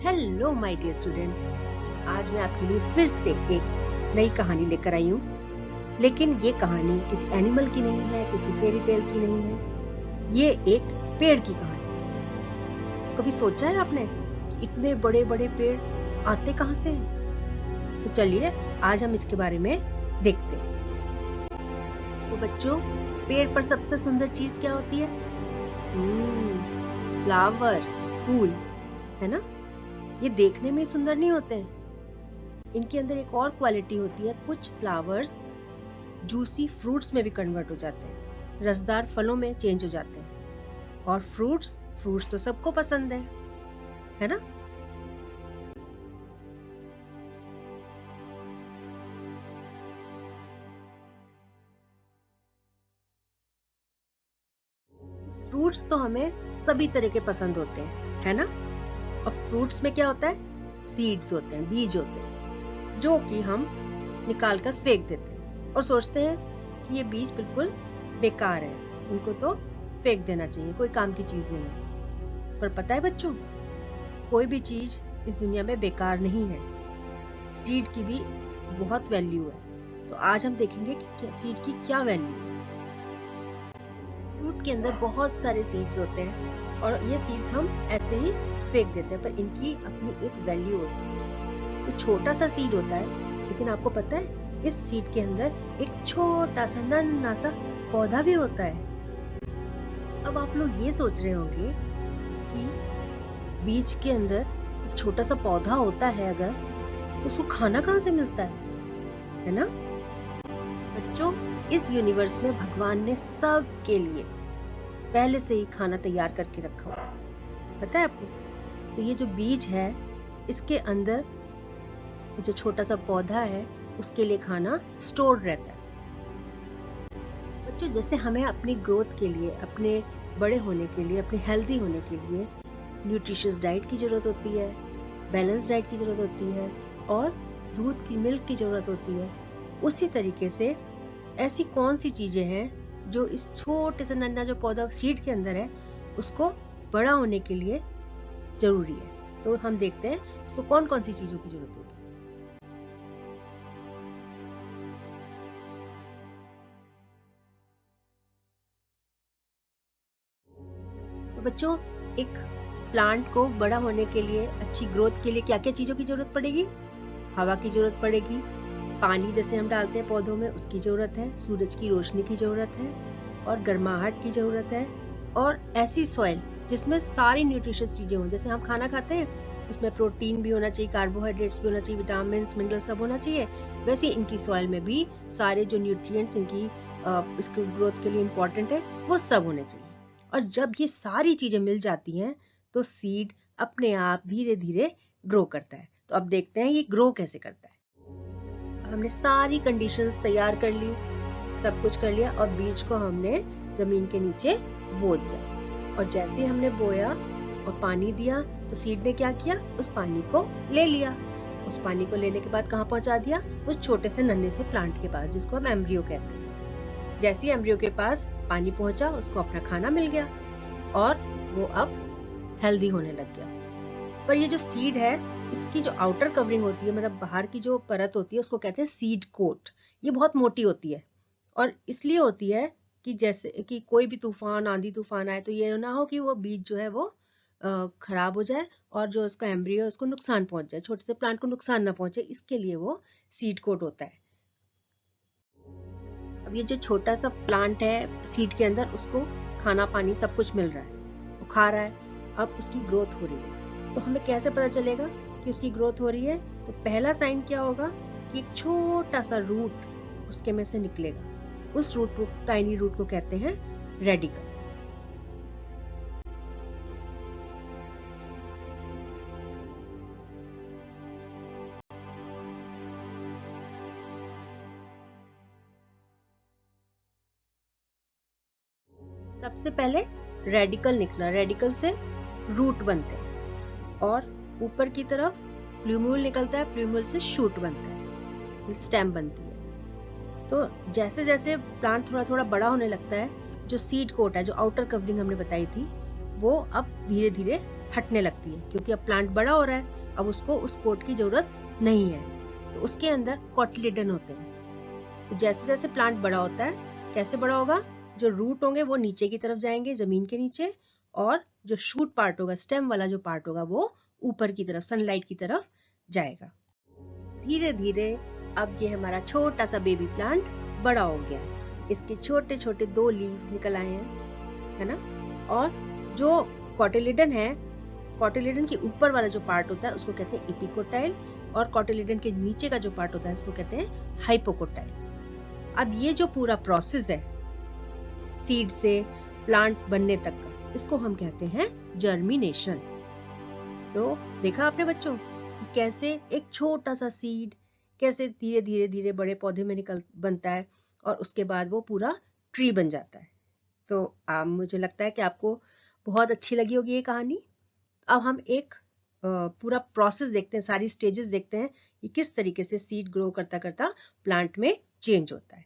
Hello my dear students, आज मैं आपके लिए फिर से एक नई कहानी लेकर आई हूँ। लेकिन ये कहानी किसी एनिमल की नहीं है, किसी फेरी टेल की नहीं है, ये एक पेड़ की कहानी है। कभी सोचा है आपने कि इतने बड़े बड़े पेड़ आते कहाँ से हैं? तो चलिए आज हम इसके बारे में देखते हैं। तो बच्चों, पेड़ पर सबसे सुंदर चीज क्या होती है? फ्लावर, फूल, है ना? ये देखने में सुंदर नहीं होते हैं, इनके अंदर एक और क्वालिटी होती है। कुछ फ्लावर्स जूसी फ्रूट्स में भी कन्वर्ट हो जाते हैं, रसदार फलों में चेंज हो जाते हैं। और फ्रूट्स तो सबको पसंद है ना? फ्रूट्स तो हमें सभी तरह के पसंद होते हैं, है ना? और फ्रूट्स में क्या होता है? सीड्स होते हैं, बीज होते हैं, जो कि हम निकाल कर फेंक देते हैं और सोचते हैं कि ये बीज बिल्कुल बेकार है, इनको तो फेंक देना चाहिए, कोई काम की चीज नहीं है। पर पता है बच्चों, कोई भी चीज इस दुनिया में बेकार नहीं है। सीड की भी बहुत वैल्यू है। तो आज हम देखेंगे कि सीड की क्या वैल्यू है। फ्रूट के अंदर बहुत सारे सीड्स होते हैं और ये सीड्स हम ऐसे ही फेंक देते हैं, पर इनकी अपनी एक वैल्यू होती है। ये छोटा सा सीड होता है, लेकिन आपको पता है इस सीड के अंदर एक छोटा सा नन्हा सा पौधा भी होता है। अब आप लोग ये सोच रहे होंगे कि बीज के अंदर एक छोटा सा पौधा होता है, अगर तो उसको खाना कहाँ से मिलता है ना? बच्चों, इस यूनिवर्स में भगवान ने सब के लिए पहले से ही खाना तैयार करके रखा हुआ है, पता है आपको? तो ये जो बीज है, इसके अंदर जो छोटा सा पौधा है, उसके लिए खाना स्टोर्ड रहता है। बच्चों, जैसे हमें अपनी ग्रोथ के लिए, अपने बड़े होने के लिए, अपने हेल्दी होने के लिए न्यूट्रिशियस डाइट की जरूरत होती है, बैलेंस डाइट की जरूरत होती है और दूध की, मिल्क की जरूरत होती है, उसी तरीके से ऐसी कौन सी चीजें हैं जो इस छोटे से नन्हा जो पौधा सीड के अंदर है, उसको बड़ा होने के लिए जरूरी है? तो हम देखते हैं उसको कौन कौन सी चीजों की जरूरत होगी। तो बच्चों, एक प्लांट को बड़ा होने के लिए, अच्छी ग्रोथ के लिए क्या क्या चीजों की जरूरत पड़ेगी? हवा की जरूरत पड़ेगी, पानी जैसे हम डालते हैं पौधों में उसकी जरूरत है, सूरज की रोशनी की जरूरत है और गर्माहट की जरूरत है, और ऐसी सॉइल जिसमें सारी न्यूट्रिशियस चीजें हों। जैसे हम खाना खाते हैं, उसमें प्रोटीन भी होना चाहिए, कार्बोहाइड्रेट्स भी होना चाहिए, विटामिन, मिनरल सब होना चाहिए। वैसे इनकी सॉइल में भी सारे जो न्यूट्रिएंट्स इनकी इसकी ग्रोथ के लिए इंपॉर्टेंट है, वो सब होने चाहिए। और जब ये सारी चीजें मिल जाती हैं तो सीड अपने आप धीरे धीरे ग्रो करता है। तो अब देखते हैं ये ग्रो कैसे करता है। हमने सारी कंडीशंस तैयार कर ली, सब कुछ कर लिया और बीज को हमने जमीन के नीचे बो दिया। और जैसे ही हमने बोया और पानी दिया तो सीड ने क्या किया? उस पानी को ले लिया। उस पानी को लेने के बाद कहाँ पहुंचा दिया? उस छोटे से नन्हे से प्लांट के पास, जिसको हम एम्ब्रियो कहते हैं। जैसे ही एम्ब्रियो के पास पानी पहुंचा, उसको अपना खाना मिल गया और वो अब हेल्दी होने लग गया। पर ये जो सीड है, इसकी जो आउटर कवरिंग होती है, मतलब बाहर की जो परत होती है, उसको कहते हैं सीड कोट। ये बहुत मोटी होती है और इसलिए होती है कि जैसे कि कोई भी तूफान, आंधी तूफान आए तो ये ना हो कि वो बीज जो है वो खराब हो जाए और जो उसका एम्ब्रियो है उसको नुकसान पहुंच जाए, छोटे से प्लांट को नुकसान ना पहुंचे, इसके लिए वो सीड कोट होता है। अब ये जो छोटा सा प्लांट है सीड के अंदर, उसको खाना पानी सब कुछ मिल रहा है, वो खा रहा है, अब उसकी ग्रोथ हो रही है। तो हमें कैसे पता चलेगा कि उसकी ग्रोथ हो रही है? तो पहला साइन क्या होगा कि एक छोटा सा रूट उसके में से निकलेगा। उस रूट को, टाइनी रूट को कहते हैं रेडिकल। सबसे पहले रेडिकल निकला, रेडिकल से रूट बनते हैं और ऊपर की तरफ प्लूम्यूल निकलता है, प्लूम्यूल से शूट बनता है, स्टेम बनती है। तो जैसे जैसे प्लांट थोड़ा थोड़ा बड़ा होने लगता है, जो सीड कोट है, जो आउटर कवरिंग हमने बताई थी, वो अब धीरे धीरे हटने लगती है, क्योंकि अब प्लांट बड़ा हो रहा है, अब उसको उस कोट की जरूरत नहीं है। तो उसके अंदर कोटिलेडन होते हैं। तो जैसे जैसे प्लांट बड़ा होता है, कैसे बड़ा होगा, जो रूट होंगे वो नीचे की तरफ जाएंगे, जमीन के नीचे, और जो शूट पार्ट होगा, स्टेम वाला जो पार्ट होगा, वो ऊपर की तरफ, सनलाइट की तरफ जाएगा। धीरे धीरे अब ये हमारा छोटा सा बेबी प्लांट बड़ा हो गया है। इसके छोटे छोटे 2 लीव्स निकल आए हैं, है ना। और जो कोटिलेडन है, कोटिलेडन के ऊपर वाला जो पार्ट होता है उसको कहते हैं एपिकोटाइल, और कोटिलेडन के नीचे का जो पार्ट होता है उसको कहते हैं हाइपोकोटाइल। अब ये जो पूरा प्रोसेस है सीड से प्लांट बनने तक का, इसको हम कहते हैं जर्मिनेशन। तो देखा आपने बच्चों, कैसे एक छोटा सा सीड कैसे धीरे धीरे धीरे बड़े पौधे में बनता है, और उसके बाद वो पूरा ट्री बन जाता है। तो मुझे लगता है कि आपको बहुत अच्छी लगी होगी ये कहानी। अब हम एक पूरा प्रोसेस देखते हैं, सारी स्टेजेस देखते हैं कि किस तरीके से सीड ग्रो करता करता प्लांट में चेंज होता है।